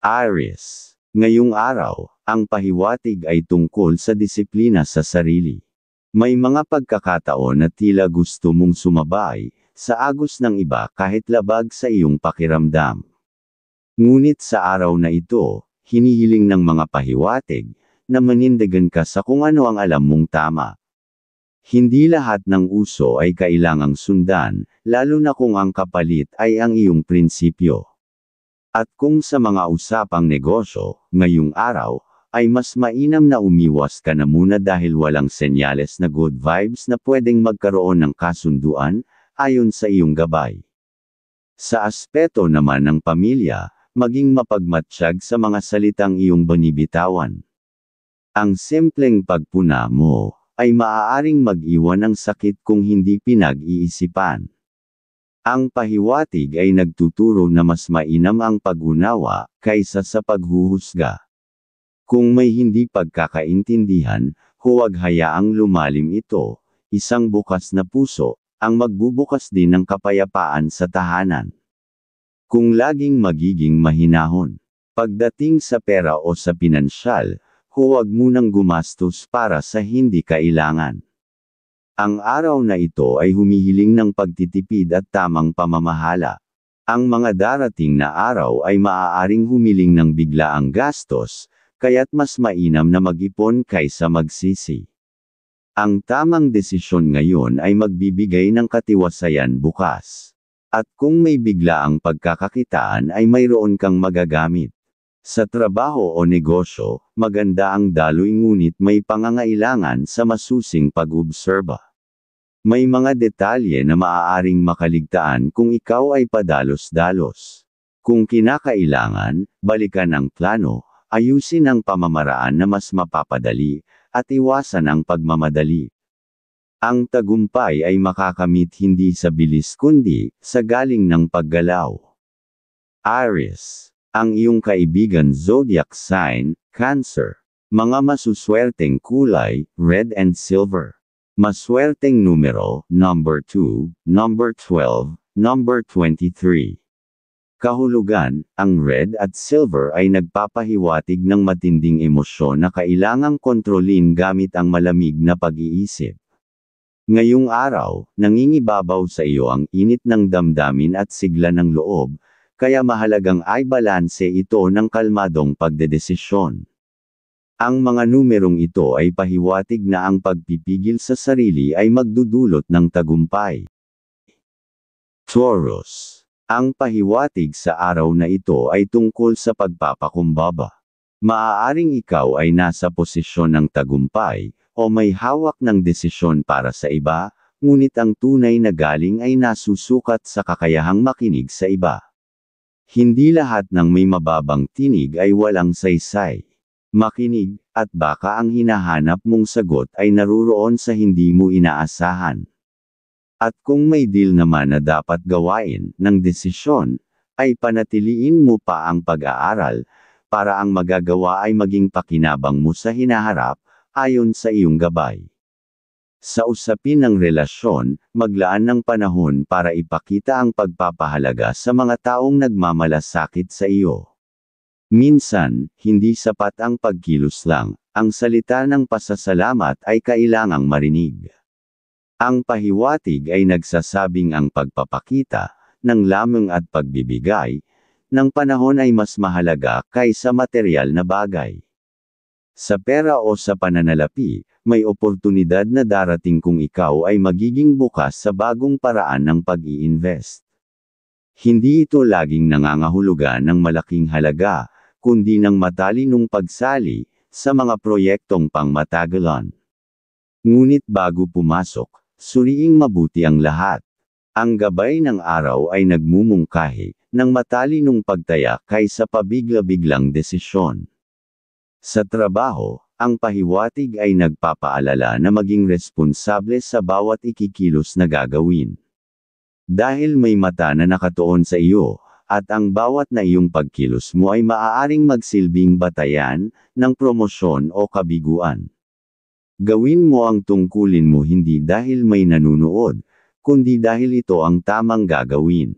Aries. Ngayong araw, ang pahiwatig ay tungkol sa disiplina sa sarili. May mga pagkakataon na tila gusto mong sumabay sa agos ng iba kahit labag sa iyong pakiramdam. Ngunit sa araw na ito, hinihiling ng mga pahiwatig na manindigan ka sa kung ano ang alam mong tama. Hindi lahat ng uso ay kailangang sundan, lalo na kung ang kapalit ay ang iyong prinsipyo. At kung sa mga usapang negosyo, ngayong araw, ay mas mainam na umiwas ka na muna dahil walang senyales na good vibes na pwedeng magkaroon ng kasunduan, ayon sa iyong gabay. Sa aspeto naman ng pamilya, maging mapagmatsyag sa mga salitang iyong binibitawan. Ang simpleng pagpuna mo, ay maaaring mag-iwan ng sakit kung hindi pinag-iisipan. Ang pahiwatig ay nagtuturo na mas mainam ang pag-unawa, kaysa sa paghuhusga. Kung may hindi pagkakaintindihan, huwag hayaang lumalim ito, isang bukas na puso, ang magbubukas din ng kapayapaan sa tahanan. Kung laging magiging mahinahon, pagdating sa pera o sa pinansyal, huwag munang gumastos para sa hindi kailangan. Ang araw na ito ay humihiling ng pagtitipid at tamang pamamahala. Ang mga darating na araw ay maaaring humiling ng biglaang gastos, kaya't mas mainam na mag-ipon kaysa magsisi. Ang tamang desisyon ngayon ay magbibigay ng katiwasayan bukas. At kung may biglaang pagkakakitaan ay mayroon kang magagamit. Sa trabaho o negosyo, maganda ang daloy ngunit may pangangailangan sa masusing pag-obserba. May mga detalye na maaaring makaligtaan kung ikaw ay padalos-dalos. Kung kinakailangan, balikan ang plano, ayusin ang pamamaraan na mas mapapadali, at iwasan ang pagmamadali. Ang tagumpay ay makakamit hindi sa bilis kundi sa galing ng paggalaw. Aries. Ang iyong kaibigan zodiac sign, Cancer. Mga masuswerteng kulay, red and silver. Maswerteng numero, number 2, number 12, number 23. Kahulugan, ang red at silver ay nagpapahiwatig ng matinding emosyon na kailangang kontrolin gamit ang malamig na pag-iisip. Ngayong araw, nangingibabaw sa iyo ang init ng damdamin at sigla ng loob, kaya mahalagang ay balanse ito ng kalmadong pagdedesisyon. Ang mga numerong ito ay pahiwatig na ang pagpipigil sa sarili ay magdudulot ng tagumpay. Taurus. Ang pahiwatig sa araw na ito ay tungkol sa pagpapakumbaba. Maaaring ikaw ay nasa posisyon ng tagumpay, o may hawak ng desisyon para sa iba, ngunit ang tunay na galing ay nasusukat sa kakayahang makinig sa iba. Hindi lahat ng may mababang tinig ay walang saysay. Makinig, at baka ang hinahanap mong sagot ay naruroon sa hindi mo inaasahan. At kung may deal naman na dapat gawain ng desisyon, ay panatiliin mo pa ang pag-aaral, para ang magagawa ay maging pakinabang mo sa hinaharap, ayon sa iyong gabay. Sa usapin ng relasyon, maglaan ng panahon para ipakita ang pagpapahalaga sa mga taong nagmamalasakit sa iyo. Minsan, hindi sapat ang pagkilos lang, ang salita ng pasasalamat ay kailangang marinig. Ang pahiwatig ay nagsasabing ang pagpapakita, ng lamang at pagbibigay, ng panahon ay mas mahalaga kaysa materyal na bagay. Sa pera o sa pananalapi, may oportunidad na darating kung ikaw ay magiging bukas sa bagong paraan ng pag-i-invest. Hindi ito laging nangangahulugan ng malaking halaga, kundi ng matalinong pagsali sa mga proyektong pangmatagalan. Ngunit bago pumasok, suriing mabuti ang lahat. Ang gabay ng araw ay nagmumungkahi ng matalinong pagtaya kaysa pabigla-biglang desisyon. Sa trabaho, ang pahiwatig ay nagpapaalala na maging responsable sa bawat ikikilos na gagawin. Dahil may mata na nakatuon sa iyo, at ang bawat na iyong pagkilos mo ay maaaring magsilbing batayan ng promosyon o kabiguan. Gawin mo ang tungkulin mo hindi dahil may nanunood, kundi dahil ito ang tamang gagawin.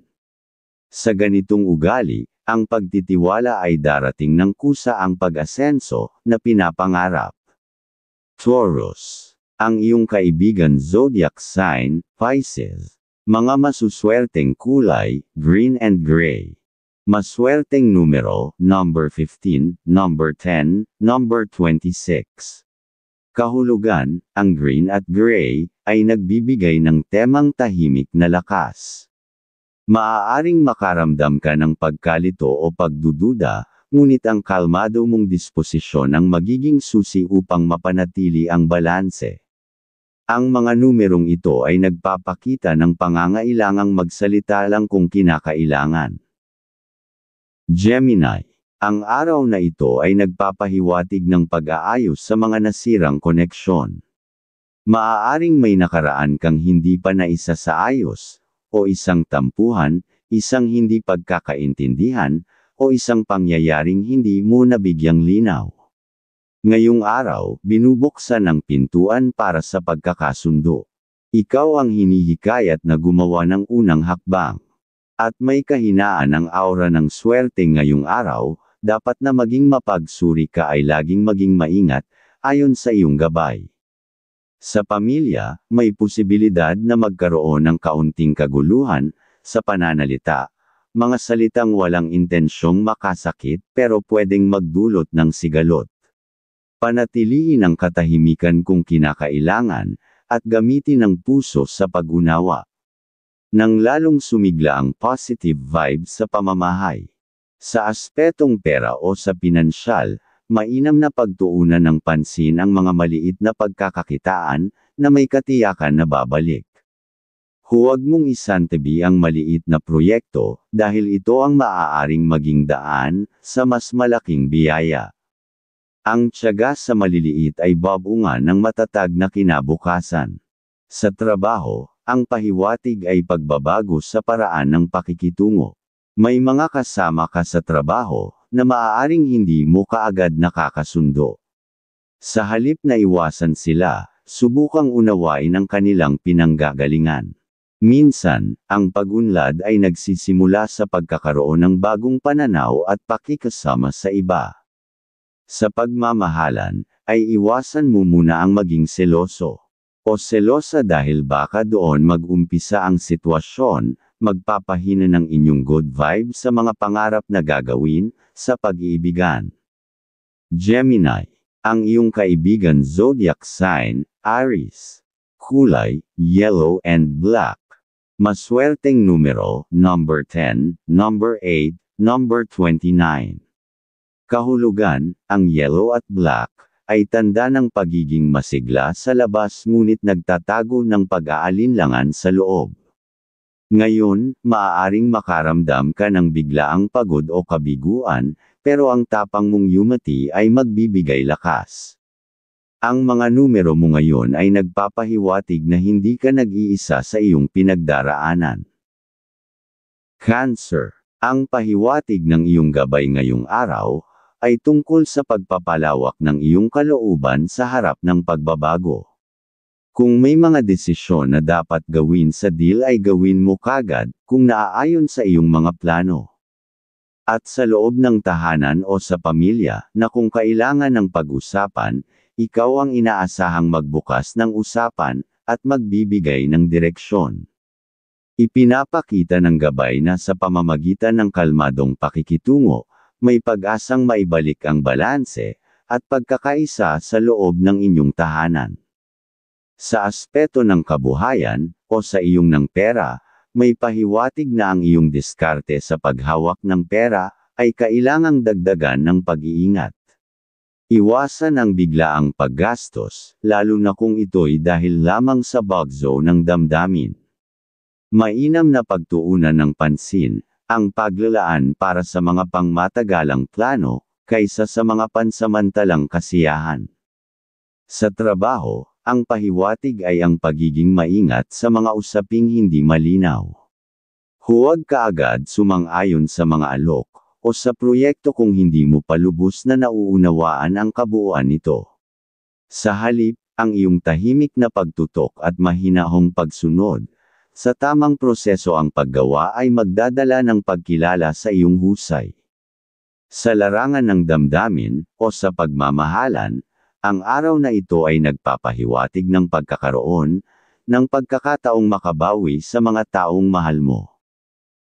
Sa ganitong ugali, Ang pagtitiwala ay darating ng kusa ang pag-asenso na pinapangarap. Taurus. Ang iyong kaibigan zodiac sign, Pisces. Mga masuswerteng kulay, green and gray. Maswerteng numero, number 15, number 10, number 26. Kahulugan, ang green at gray, ay nagbibigay ng temang tahimik na lakas. Maaaring makaramdam ka ng pagkalito o pagdududa, ngunit ang kalmado mong disposisyon ang magiging susi upang mapanatili ang balanse. Ang mga numerong ito ay nagpapakita ng pangangailangang magsalita lang kung kinakailangan. Gemini. Ang araw na ito ay nagpapahiwatig ng pag-aayos sa mga nasirang koneksyon. Maaaring may nakaraan kang hindi pa naisa sa ayos, o isang tampuhan, isang hindi pagkakaintindihan, o isang pangyayaring hindi mo nabigyang linaw. Ngayong araw, binubuksan ang pintuan para sa pagkakasundo. Ikaw ang hinihikayat na gumawa ng unang hakbang. At may kahinaan ang aura ng swerte ngayong araw, dapat na maging mapagsuri ka ay laging maging maingat, ayon sa iyong gabay. Sa pamilya, may posibilidad na magkaroon ng kaunting kaguluhan, sa pananalita, mga salitang walang intensyong makasakit pero pwedeng magdulot ng sigalot. Panatilihin ang katahimikan kung kinakailangan, at gamitin ang puso sa pag-unawa. Nang lalong sumigla ang positive vibes sa pamamahay. Sa aspetong pera o sa pinansyal, mainam na pagtuunan ng pansin ang mga maliit na pagkakakitaan, na may katiyakan na babalik. Huwag mong isantabi ang maliit na proyekto, dahil ito ang maaaring maging daan, sa mas malaking biyaya. Ang tiyaga sa maliliit ay babunga ng matatag na kinabukasan. Sa trabaho, ang pahiwatig ay pagbabago sa paraan ng pakikitungo. May mga kasama ka sa trabaho, na maaaring hindi mo kaagad nakakasundo. Sa halip na iwasan sila, subukang unawain ang kanilang pinanggagalingan. Minsan, ang pag-unlad ay nagsisimula sa pagkakaroon ng bagong pananaw at pakikasama sa iba. Sa pagmamahalan, ay iwasan mo muna ang maging seloso o selosa dahil baka doon mag-umpisa ang sitwasyon, magpapahina ng inyong good vibe sa mga pangarap na gagawin, sa pag-iibigan. Gemini. Ang iyong kaibigan zodiac sign, Aries. Kulay, yellow and black. Maswerteng numero, number 10, number 8, number 29. Kahulugan, ang yellow at black, ay tanda ng pagiging masigla sa labas ngunit nagtatago ng pag-aalinlangan sa loob. Ngayon, maaaring makaramdam ka ng biglaang pagod o kabiguan, pero ang tapang mong yumati ay magbibigay lakas. Ang mga numero mo ngayon ay nagpapahiwatig na hindi ka nag-iisa sa iyong pinagdaraanan. Cancer. Ang pahiwatig ng iyong gabay ngayong araw, ay tungkol sa pagpapalawak ng iyong kalooban sa harap ng pagbabago. Kung may mga desisyon na dapat gawin sa deal ay gawin mo kagad, kung naaayon sa iyong mga plano. At sa loob ng tahanan o sa pamilya, na kung kailangan ng pag-usapan, ikaw ang inaasahang magbukas ng usapan, at magbibigay ng direksyon. Ipinapakita ng gabay na sa pamamagitan ng kalmadong pakikitungo, may pag-asang maibalik ang balanse, at pagkakaisa sa loob ng inyong tahanan. Sa aspeto ng kabuhayan, o sa iyong ng pera, may pahiwatig na ang iyong diskarte sa paghawak ng pera, ay kailangang dagdagan ng pag-iingat. Iwasan ang biglaang paggastos, lalo na kung ito'y dahil lamang sa bagzo ng damdamin. Mainam na pagtuunan ng pansin, ang paglalaan para sa mga pangmatagalang plano, kaysa sa mga pansamantalang kasiyahan. Sa trabaho, ang pahiwatig ay ang pagiging maingat sa mga usaping hindi malinaw. Huwag kaagad sumang-ayon sa mga alok, o sa proyekto kung hindi mo palubos na nauunawaan ang kabuuan nito. Sa halip, ang iyong tahimik na pagtutok at mahinahong pagsunod, sa tamang proseso ang paggawa ay magdadala ng pagkilala sa iyong husay. Sa larangan ng damdamin, o sa pagmamahalan, ang araw na ito ay nagpapahiwatig ng pagkakaroon, ng pagkakataong makabawi sa mga taong mahal mo.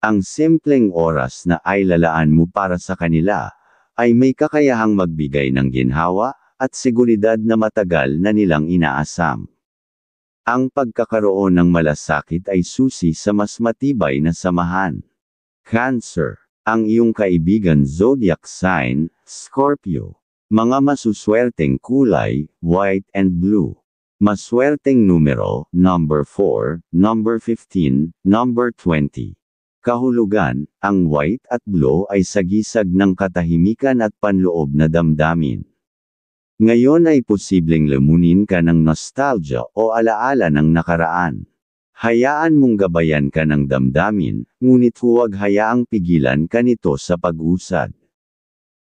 Ang simpleng oras na ay lalaan mo para sa kanila, ay may kakayahang magbigay ng ginhawa, at seguridad na matagal na nilang inaasam. Ang pagkakaroon ng malasakit ay susi sa mas matibay na samahan. Cancer. Ang iyong kaibigan zodiac sign, Scorpio. Mga masuswerteng kulay, white and blue. Maswerteng numero, number 4, number 15, number 20. Kahulugan, ang white at blue ay sagisag ng katahimikan at panloob na damdamin. Ngayon ay posibleng lamunin ka ng nostalgia o alaala ng nakaraan. Hayaan mong gabayan ka ng damdamin, ngunit huwag hayaang pigilan ka nito sa pag-usad.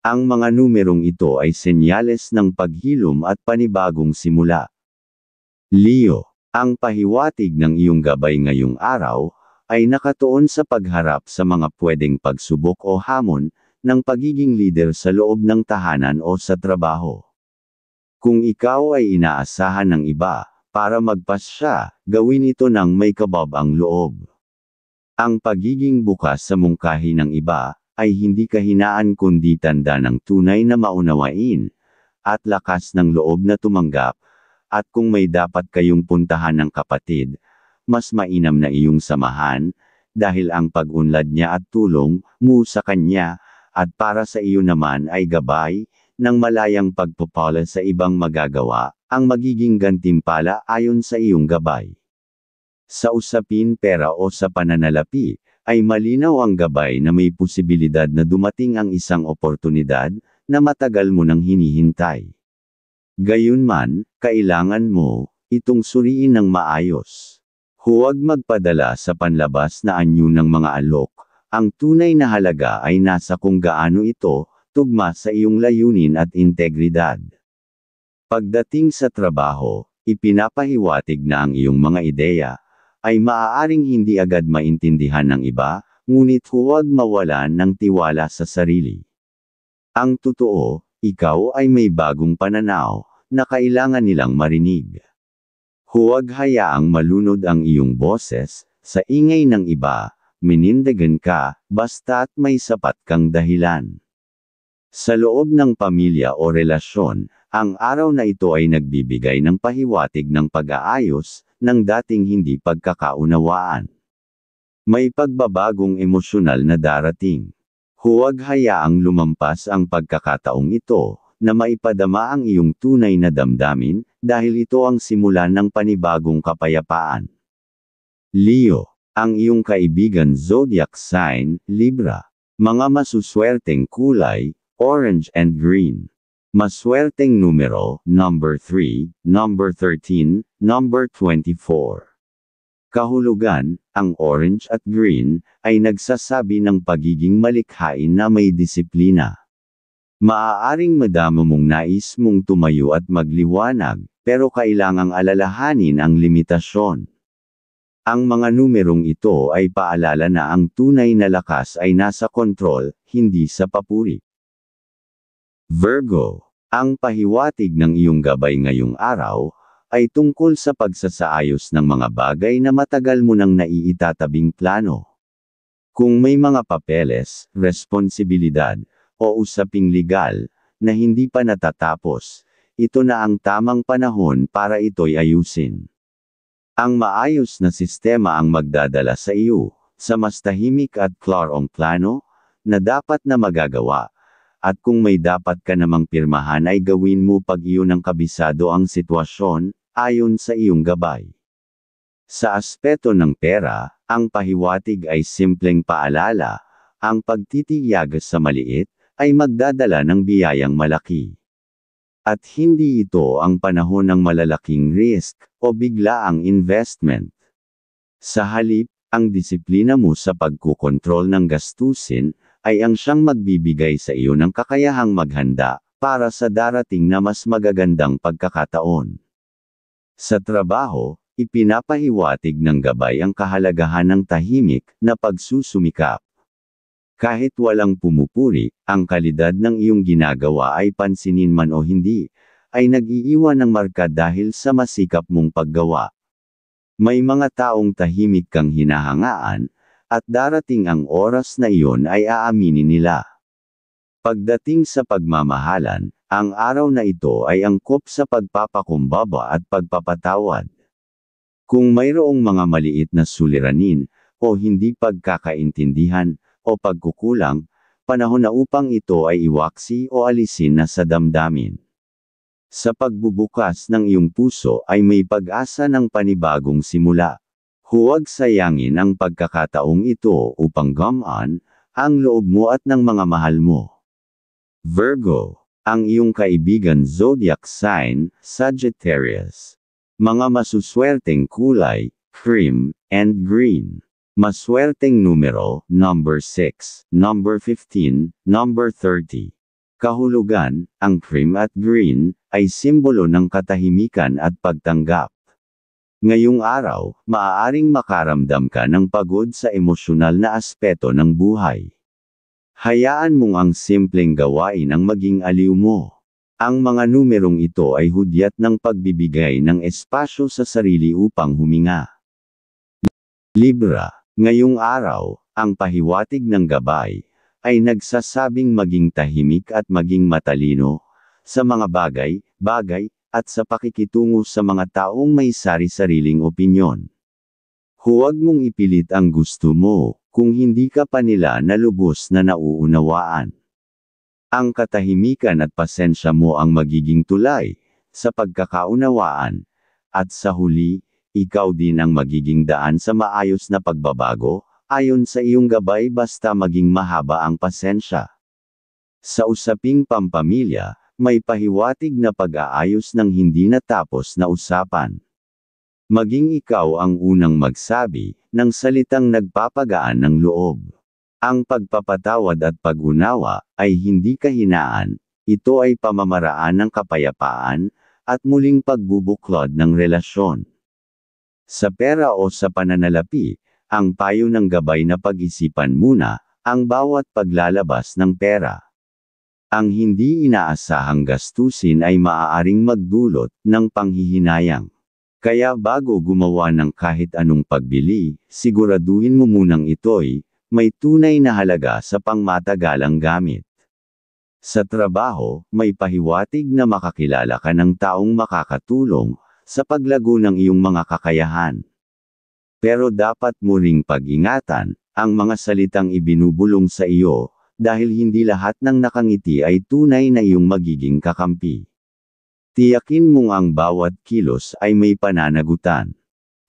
Ang mga numerong ito ay senyales ng paghilom at panibagong simula. Leo, ang pahiwatig ng iyong gabay ngayong araw, ay nakatuon sa pagharap sa mga pwedeng pagsubok o hamon, ng pagiging leader sa loob ng tahanan o sa trabaho. Kung ikaw ay inaasahan ng iba, para magpasya, gawin ito ng may kabab ang loob. Ang pagiging bukas sa mungkahi ng iba, ay hindi kahinaan kundi tanda ng tunay na maunawain, at lakas ng loob na tumanggap, at kung may dapat kayong puntahan ng kapatid, mas mainam na iyong samahan, dahil ang pag-unlad niya at tulong mo sa kanya, at para sa iyo naman ay gabay, ng malayang pagpupala sa ibang magagawa, ang magiging gantimpala ayon sa iyong gabay. Sa usapin pera o sa pananalapi, ay malinaw ang gabay na may posibilidad na dumating ang isang oportunidad, na matagal mo nang hinihintay. Gayunman, kailangan mo itong suriin ng maayos. Huwag magpadala sa panlabas na anyo ng mga alok. Ang tunay na halaga ay nasa kung gaano ito tugma sa iyong layunin at integridad. Pagdating sa trabaho, ipinapahiwatig na ang iyong mga ideya ay maaaring hindi agad maintindihan ng iba, ngunit huwag mawalan ng tiwala sa sarili. Ang totoo, ikaw ay may bagong pananaw, na kailangan nilang marinig. Huwag hayaang malunod ang iyong boses, sa ingay ng iba, minindigan ka, basta't may sapat kang dahilan. Sa loob ng pamilya o relasyon, ang araw na ito ay nagbibigay ng pahiwatig ng pag-aayos, ng dating hindi pagkakaunawaan. May pagbabagong emosyonal na darating. Huwag hayaang lumampas ang pagkakataong ito, na maipadama ang iyong tunay na damdamin, dahil ito ang simulan ng panibagong kapayapaan. Leo, ang iyong kaibigan zodiac sign, Libra. Mga masuswerteng kulay, orange and green. Maswerteng numero, number 3, number 13, number 24. Kahulugan, ang orange at green, ay nagsasabi ng pagiging malikhain na may disiplina. Maaaring madama mong nais mong tumayo at magliwanag, pero kailangang alalahanin ang limitasyon. Ang mga numerong ito ay paalala na ang tunay na lakas ay nasa kontrol, hindi sa papuri. Virgo, ang pahiwatig ng iyong gabay ngayong araw, ay tungkol sa pagsasaayos ng mga bagay na matagal mo nang naiitatabing plano. Kung may mga papeles, responsibilidad, o usaping legal, na hindi pa natatapos, ito na ang tamang panahon para ito'y ayusin. Ang maayos na sistema ang magdadala sa iyo, sa mas tahimik at klarong plano, na dapat na magagawa, at kung may dapat ka namang pirmahan ay gawin mo pag iyon ang kabisado ang sitwasyon, ayon sa iyong gabay. Sa aspeto ng pera, ang pahiwatig ay simpleng paalala, ang pagtitiyag sa maliit, ay magdadala ng biyayang malaki. At hindi ito ang panahon ng malalaking risk, o biglaang investment. Sa halip, ang disiplina mo sa pagkukontrol ng gastusin, ay ang siyang magbibigay sa iyo ng kakayahang maghanda, para sa darating na mas magagandang pagkakataon. Sa trabaho, ipinapahiwatig ng gabay ang kahalagahan ng tahimik, na pagsusumikap. Kahit walang pumupuri, ang kalidad ng iyong ginagawa ay pansinin man o hindi, ay nag-iiwan ng marka dahil sa masikap mong paggawa. May mga taong tahimik kang hinahangaan, at darating ang oras na iyon ay aaminin nila. Pagdating sa pagmamahalan, ang araw na ito ay angkop sa pagpapakumbaba at pagpapatawad. Kung mayroong mga maliit na suliranin, o hindi pagkakaintindihan, o pagkukulang, panahon na upang ito ay iwaksi o alisin na sa damdamin. Sa pagbubukas ng iyong puso ay may pag-asa ng panibagong simula. Huwag sayangin ang pagkakataong ito upang gumaan ang loob mo at ng mga mahal mo. Virgo, ang iyong kaibigan zodiac sign, Sagittarius. Mga masuswerteng kulay, cream and green. Maswerteng numero, number 6, number 15, number 30. Kahulugan, ang cream at green, ay simbolo ng katahimikan at pagtanggap. Ngayong araw, maaaring makaramdam ka ng pagod sa emosyonal na aspeto ng buhay. Hayaan mong ang simpleng gawain ang maging aliw mo. Ang mga numerong ito ay hudyat ng pagbibigay ng espasyo sa sarili upang huminga. Libra, ngayong araw, ang pahiwatig ng gabay, ay nagsasabing maging tahimik at maging matalino, sa mga bagay, at sa pakikitungo sa mga taong may sari-sariling opinyon. Huwag mong ipilit ang gusto mo, kung hindi ka pa nila na lubos na nauunawaan. Ang katahimikan at pasensya mo ang magiging tulay, sa pagkakaunawaan, at sa huli, ikaw din ang magiging daan sa maayos na pagbabago, ayon sa iyong gabay basta maging mahaba ang pasensya. Sa usaping pampamilya, may pahiwatig na pag-aayos ng hindi natapos na usapan. Maging ikaw ang unang magsabi, ng salitang nagpapagaan ng loob. Ang pagpapatawad at pag-unawa, ay hindi kahinaan, ito ay pamamaraan ng kapayapaan, at muling pagbubuklod ng relasyon. Sa pera o sa pananalapi, ang payo ng gabay na pag-isipan muna, ang bawat paglalabas ng pera. Ang hindi inaasahang gastusin ay maaaring magdulot ng panghihinayang. Kaya bago gumawa ng kahit anong pagbili, siguraduhin mo munang ito'y may tunay na halaga sa pangmatagalang gamit. Sa trabaho, may pahiwatig na makakilala ka ng taong makakatulong sa paglago ng iyong mga kakayahan. Pero dapat mo ring pag-ingatan ang mga salitang ibinubulong sa iyo, dahil hindi lahat ng nakangiti ay tunay na iyong magiging kakampi. Tiyakin mong ang bawat kilos ay may pananagutan.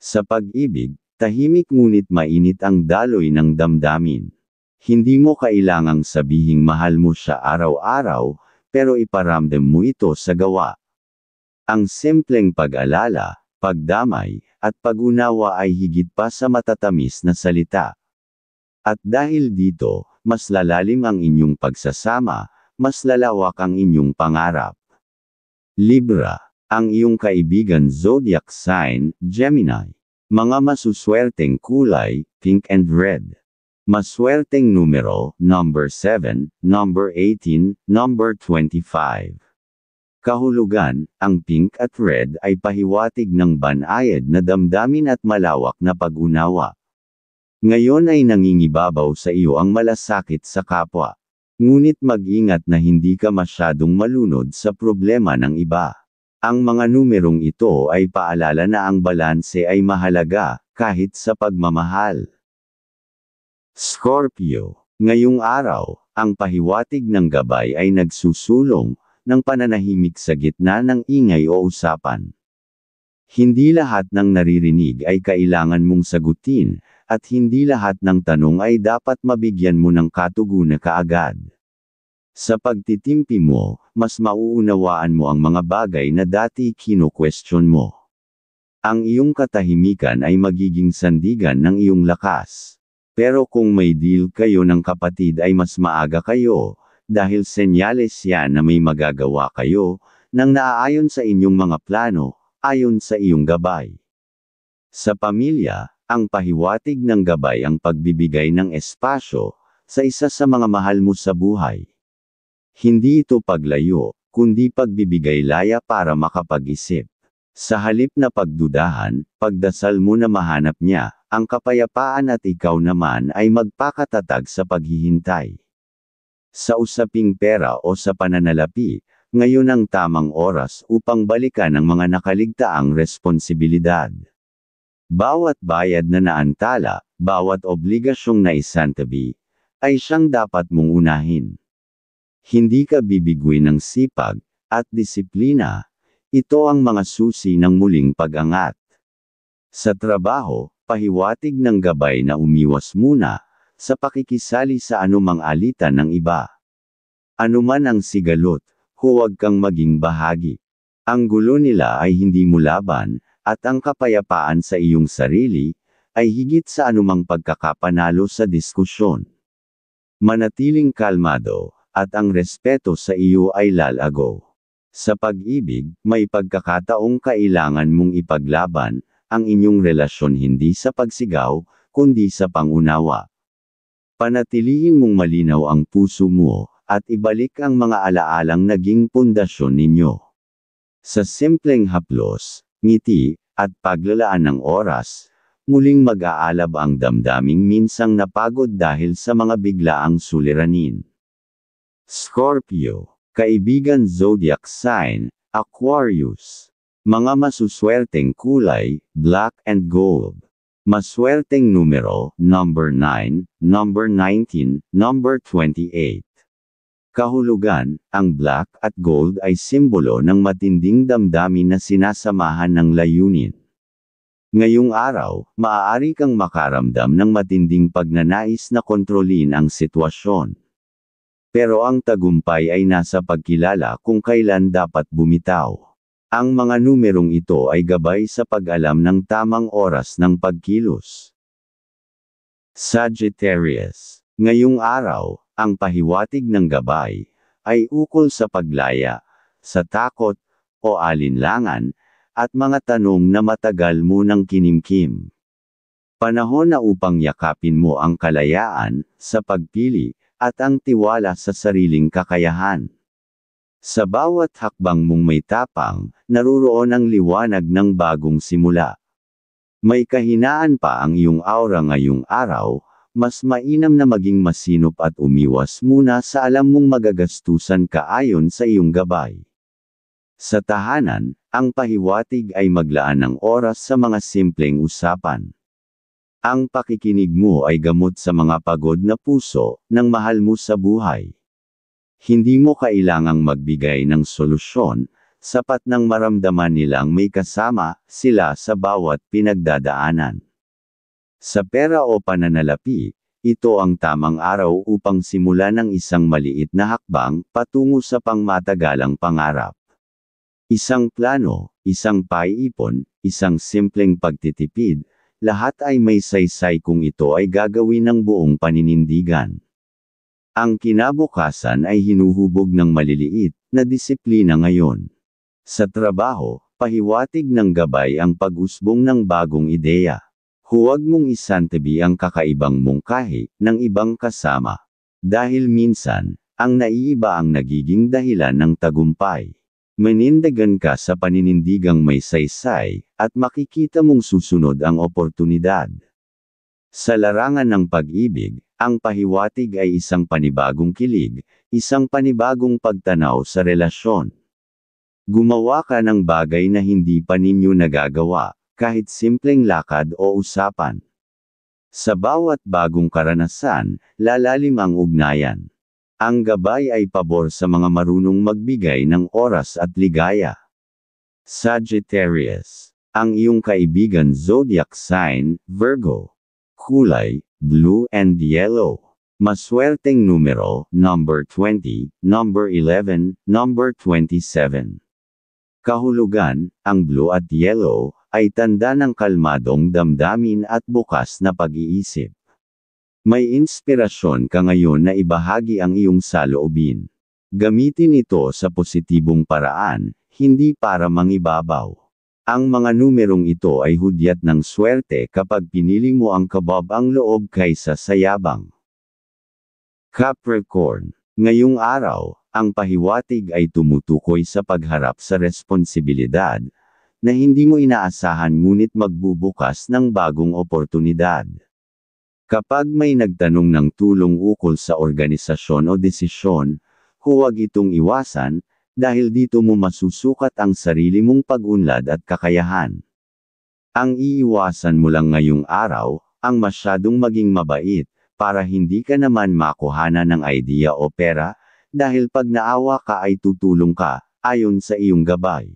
Sa pag-ibig, tahimik ngunit mainit ang daloy ng damdamin. Hindi mo kailangang sabihing mahal mo siya araw-araw, pero iparamdam mo ito sa gawa. Ang simpleng pag-alala, pagdamay, at pag-unawa ay higit pa sa matatamis na salita. At dahil dito, mas lalalim ang inyong pagsasama, mas lalawak ang inyong pangarap. Libra, ang iyong kaibigan zodiac sign, Gemini. Mga masuswerteng kulay, pink and red. Maswerteng numero, number 7, number 18, number 25. Kahulugan, ang pink at red ay pahiwatig ng banayad na damdamin at malawak na pag-unawa. Ngayon ay nangingibabaw sa iyo ang malasakit sa kapwa. Ngunit mag-ingat na hindi ka masyadong malunod sa problema ng iba. Ang mga numerong ito ay paalala na ang balanse ay mahalaga, kahit sa pagmamahal. Scorpio, ngayong araw, ang pahiwatig ng gabay ay nagsusulong ng pananahimik sa gitna ng ingay o usapan. Hindi lahat ng naririnig ay kailangan mong sagutin, at hindi lahat ng tanong ay dapat mabigyan mo ng katugunan kaagad. Sa pagtitimpi mo, mas mauunawaan mo ang mga bagay na dati kino-question mo. Ang iyong katahimikan ay magiging sandigan ng iyong lakas. Pero kung may deal kayo ng kapatid ay mas maaga kayo, dahil senyales yan na may magagawa kayo, nang naaayon sa inyong mga plano, ayon sa iyong gabay. Sa pamilya, ang pahiwatig ng gabay ang pagbibigay ng espasyo, sa isa sa mga mahal mo sa buhay. Hindi ito paglayo, kundi pagbibigay laya para makapag-isip. Sa halip na pagdudahan, pagdasal mo na mahanap niya ang kapayapaan at ikaw naman ay magpakatatag sa paghihintay. Sa usaping pera o sa pananalapi, ngayon ang tamang oras upang balikan ang mga nakaligtaang responsibilidad. Bawat bayad na naantala, bawat obligasyong naisantabi, ay siyang dapat mong unahin. Hindi ka bibigwi ng sipag at disiplina. Ito ang mga susi ng muling pag-angat. Sa trabaho, pahiwatig ng gabay na umiwas muna sa pakikisali sa anumang alitan ng iba. Anuman ang sigalot, huwag kang maging bahagi. Ang gulo nila ay hindi mo laban, at ang kapayapaan sa iyong sarili ay higit sa anumang pagkakapanalo sa diskusyon. Manatiling kalmado, at ang respeto sa iyo ay lalago. Sa pag-ibig, may pagkakataong kailangan mong ipaglaban ang inyong relasyon hindi sa pagsigaw, kundi sa pangunawa. Panatilihin mong malinaw ang puso mo, at ibalik ang mga alaalang naging pundasyon ninyo. Sa simpleng haplos, ngiti, at paglalaan ng oras, muling mag-aalab ang damdaming minsang napagod dahil sa mga biglaang suliranin. Scorpio, kaibigan zodiac sign, Aquarius. Mga masuswerteng kulay, black and gold. Maswerteng numero, number 9, number 19, number 28. Kahulugan, ang black at gold ay simbolo ng matinding damdamin na sinasamahan ng layunin. Ngayong araw, maaari kang makaramdam ng matinding pagnanais na kontrolin ang sitwasyon. Pero ang tagumpay ay nasa pagkilala kung kailan dapat bumitaw. Ang mga numerong ito ay gabay sa pag-alam ng tamang oras ng pagkilos. Sagittarius. Ngayong araw, ang pahiwatig ng gabay ay ukol sa paglaya, sa takot, o alinlangan, at mga tanong na matagal mo nang kinimkim. Panahon na upang yakapin mo ang kalayaan, sa pagpili, at ang tiwala sa sariling kakayahan. Sa bawat hakbang mong may tapang, naruroon ang liwanag ng bagong simula. May kahinaan pa ang iyong aura ngayong araw, mas mainam na maging masinop at umiwas muna sa alam mong magagastusan ka ayon sa iyong gabay. Sa tahanan, ang pahiwatig ay maglaan ng oras sa mga simpleng usapan. Ang pakikinig mo ay gamot sa mga pagod na puso ng mahal mo sa buhay. Hindi mo kailangang magbigay ng solusyon, sapat nang maramdaman nilang may kasama sila sa bawat pinagdadaanan. Sa pera o pananalapi, ito ang tamang araw upang simulan ng isang maliit na hakbang patungo sa pangmatagalang pangarap. Isang plano, isang paiipon, isang simpleng pagtitipid, lahat ay may saysay kung ito ay gagawin ng buong paninindigan. Ang kinabukasan ay hinuhubog ng maliliit na disiplina ngayon. Sa trabaho, pahiwatig ng gabay ang pag-usbong ng bagong ideya. Huwag mong isantabi ang kakaibang mungkahi ng ibang kasama. Dahil minsan, ang naiiba ang nagiging dahilan ng tagumpay. Manindigan ka sa paninindigang may saysay, at makikita mong susunod ang oportunidad. Sa larangan ng pag-ibig, ang pahiwatig ay isang panibagong kilig, isang panibagong pagtanaw sa relasyon. Gumawa ka ng bagay na hindi pa ninyo nagagawa, kahit simpleng lakad o usapan. Sa bawat bagong karanasan, lalalim ang ugnayan. Ang gabay ay pabor sa mga marunong magbigay ng oras at ligaya. Sagittarius. Ang iyong kaibigan zodiac sign, Virgo. Kulay, blue and yellow. Maswerteng numero, number 20, number 11, number 27. Kahulugan, ang blue at yellow, ay tanda ng kalmadong damdamin at bukas na pag-iisip. May inspirasyon ka ngayon na ibahagi ang iyong saloobin. Gamitin ito sa positibong paraan, hindi para mangibabaw. Ang mga numerong ito ay hudyat ng swerte kapag pinili mo ang kababang loob kaysa sa yabang. Capricorn. Ngayong araw, ang pahiwatig ay tumutukoy sa pagharap sa responsibilidad na hindi mo inaasahan ngunit magbubukas ng bagong oportunidad. Kapag may nagtanong ng tulong ukol sa organisasyon o desisyon, huwag itong iwasan, dahil dito mo masusukat ang sarili mong pag-unlad at kakayahan. Ang iiwasan mo lang ngayong araw, ang masyadong maging mabait, para hindi ka naman makuhana ng idea o pera, dahil pag naawa ka ay tutulong ka, ayon sa iyong gabay.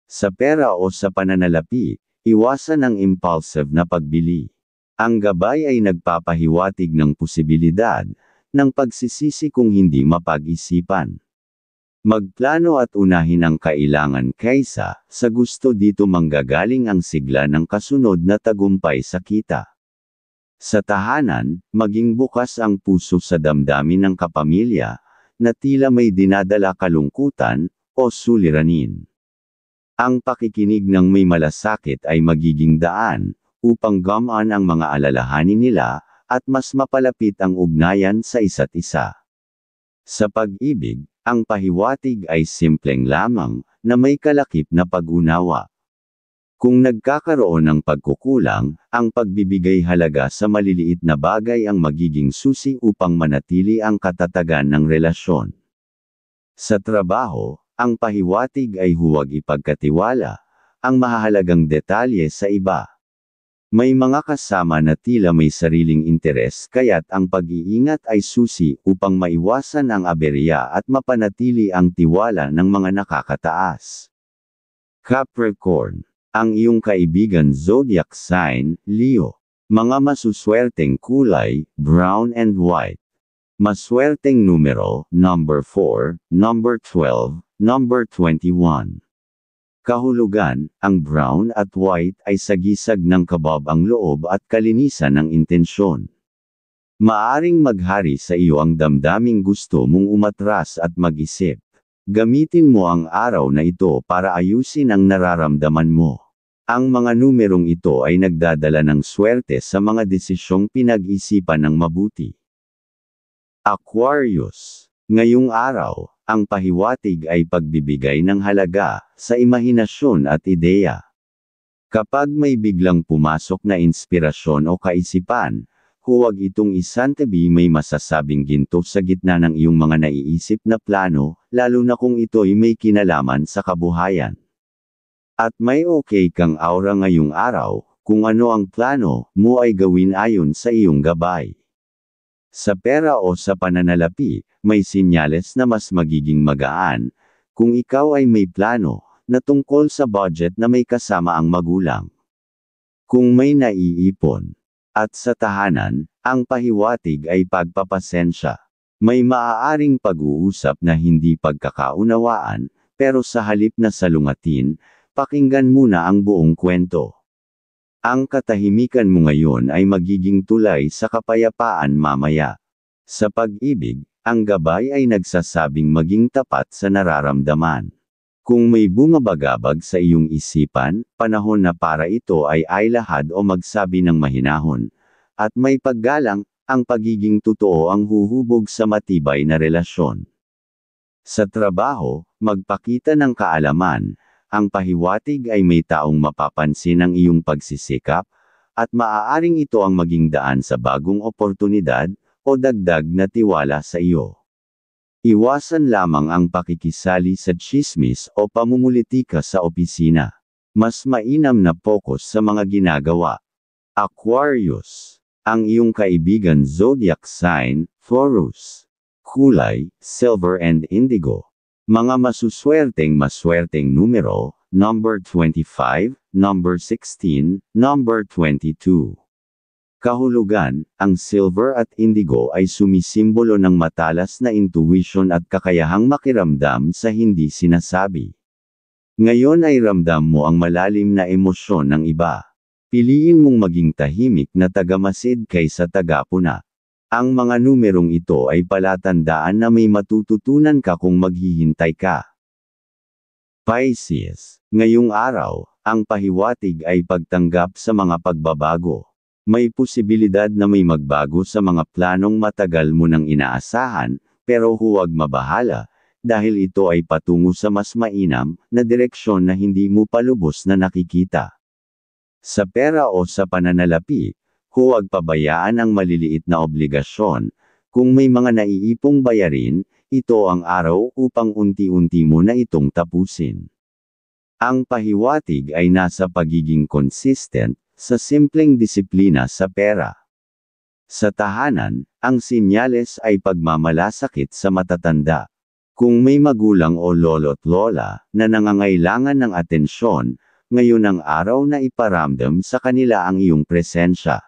Sa pera o sa pananalapi, iwasan ang impulsive na pagbili. Ang gabay ay nagpapahiwatig ng posibilidad ng pagsisisi kung hindi mapag-isipan. Magplano at unahin ang kailangan kaysa sa gusto, dito manggagaling ang sigla ng kasunod na tagumpay sa kita. Sa tahanan, maging bukas ang puso sa damdamin ng kapamilya, na tila may dinadala kalungkutan o suliranin. Ang pakikinig ng may malasakit ay magiging daan upang gamaan ang mga alalahanin nila at mas mapalapit ang ugnayan sa isa't isa. Sa pag-ibig, ang pahiwatig ay simpleng lamang na may kalakip na pag-unawa. Kung nagkakaroon ng pagkukulang, ang pagbibigay halaga sa maliliit na bagay ang magiging susi upang manatili ang katatagan ng relasyon. Sa trabaho, ang pahiwatig ay huwag ipagkatiwala ang mahahalagang detalye sa iba. May mga kasama na tila may sariling interes, kaya't ang pag-iingat ay susi upang maiwasan ang aberya at mapanatili ang tiwala ng mga nakakataas. Capricorn. Ang iyong kaibigan zodiac sign, Leo. Mga masuswerteng kulay, brown and white. Maswerteng numero, number 4, number 12, number 21. Kahulugan, ang brown at white ay sagisag ng kabab ang loob at kalinisan ng intensyon. Maaring maghari sa iyo ang damdaming gusto mong umatras at mag-isip. Gamitin mo ang araw na ito para ayusin ang nararamdaman mo. Ang mga numerong ito ay nagdadala ng swerte sa mga desisyong pinag-isipan ng mabuti. Aquarius. Ngayong araw, ang pahiwatig ay pagbibigay ng halaga sa imahinasyon at ideya. Kapag may biglang pumasok na inspirasyon o kaisipan, huwag itong isantabi, may masasabing ginto sa gitna ng iyong mga naiisip na plano, lalo na kung ito'y may kinalaman sa kabuhayan. At may okay kang aura ngayong araw, kung ano ang plano mo ay gawin ayon sa iyong gabay. Sa pera o sa pananalapi, may sinyales na mas magiging magaan, kung ikaw ay may plano na tungkol sa budget na may kasama ang magulang. Kung may naiipon. At sa tahanan, ang pahiwatig ay pagpapasensya. May maaaring pag-uusap na hindi pagkakaunawaan, pero sa halip na salungatin, pakinggan muna ang buong kwento. Ang katahimikan mo ngayon ay magiging tulay sa kapayapaan mamaya. Sa pag-ibig, ang gabay ay nagsasabing maging tapat sa nararamdaman. Kung may bumabagabag sa iyong isipan, panahon na para ito ay ailahad o magsabi ng mahinahon. At may paggalang, ang pagiging totoo ang huhubog sa matibay na relasyon. Sa trabaho, magpakita ng kaalaman. Ang pahiwatig ay may taong mapapansin ang iyong pagsisikap, at maaaring ito ang maging daan sa bagong oportunidad, o dagdag na tiwala sa iyo. Iwasan lamang ang pakikisali sa tsismis o pamumulitika sa opisina. Mas mainam na focus sa mga ginagawa. Aquarius. Ang iyong kaibigan zodiac sign, Taurus. Kulay, silver and indigo. Mga maswerteng numero, number 25, number 16, number 22. Kahulugan, ang silver at indigo ay sumisimbolo ng matalas na intuition at kakayahang makiramdam sa hindi sinasabi. Ngayon ay ramdam mo ang malalim na emosyon ng iba. Piliin mong maging tahimik na tagamasid kaysa tagapuna. Ang mga numerong ito ay palatandaan na may matututunan ka kung maghihintay ka. Pisces. Ngayong araw, ang pahiwatig ay pagtanggap sa mga pagbabago. May posibilidad na may magbago sa mga planong matagal mo nang inaasahan, pero huwag mabahala, dahil ito ay patungo sa mas mainam na direksyon na hindi mo pa lubos na nakikita. Sa pera o sa pananalapi, huwag pabayaan ang maliliit na obligasyon. Kung may mga naiipong bayarin, ito ang araw upang unti-unti mo na itong tapusin. Ang pahiwatig ay nasa pagiging consistent, sa simpleng disiplina sa pera. Sa tahanan, ang sinyales ay pagmamalasakit sa matatanda. Kung may magulang o lolo't lola na nangangailangan ng atensyon, ngayon ang araw na iparamdam sa kanila ang iyong presensya.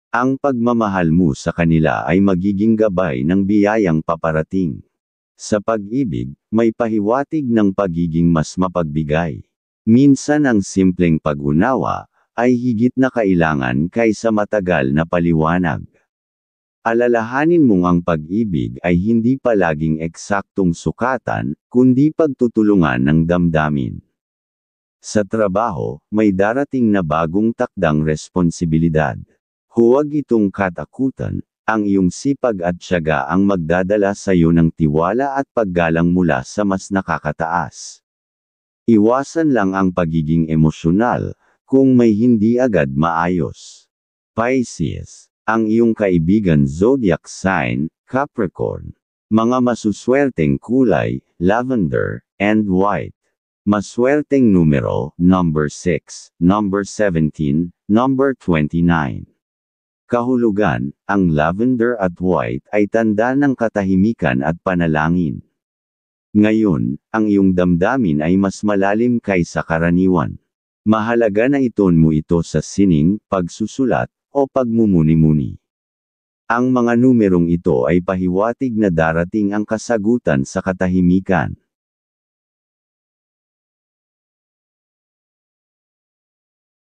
Ang pagmamahal mo sa kanila ay magiging gabay ng biyayang paparating. Sa pag-ibig, may pahiwatig ng pagiging mas mapagbigay. Minsan ang simpleng pag-unawa ay higit na kailangan kaysa matagal na paliwanag. Alalahanin mong ang pag-ibig ay hindi palaging eksaktong sukatan, kundi pagtutulungan ng damdamin. Sa trabaho, may darating na bagong takdang responsibilidad. Huwag itong katakutan, ang iyong sipag at tiyaga ang magdadala sa iyo ng tiwala at paggalang mula sa mas nakakataas. Iwasan lang ang pagiging emosyonal, kung may hindi agad maayos. Pisces, ang iyong kaibigan zodiac sign, Capricorn. Mga masuswerteng kulay, lavender, and white. Maswerteng numero, number 6, number 17, number 29. Kahulugan, ang lavender at white ay tanda ng katahimikan at panalangin. Ngayon, ang iyong damdamin ay mas malalim kaysa karaniwan. Mahalaga na iton mo ito sa sining, pagsusulat, o pagmumuni-muni. Ang mga numerong ito ay pahiwatig na darating ang kasagutan sa katahimikan.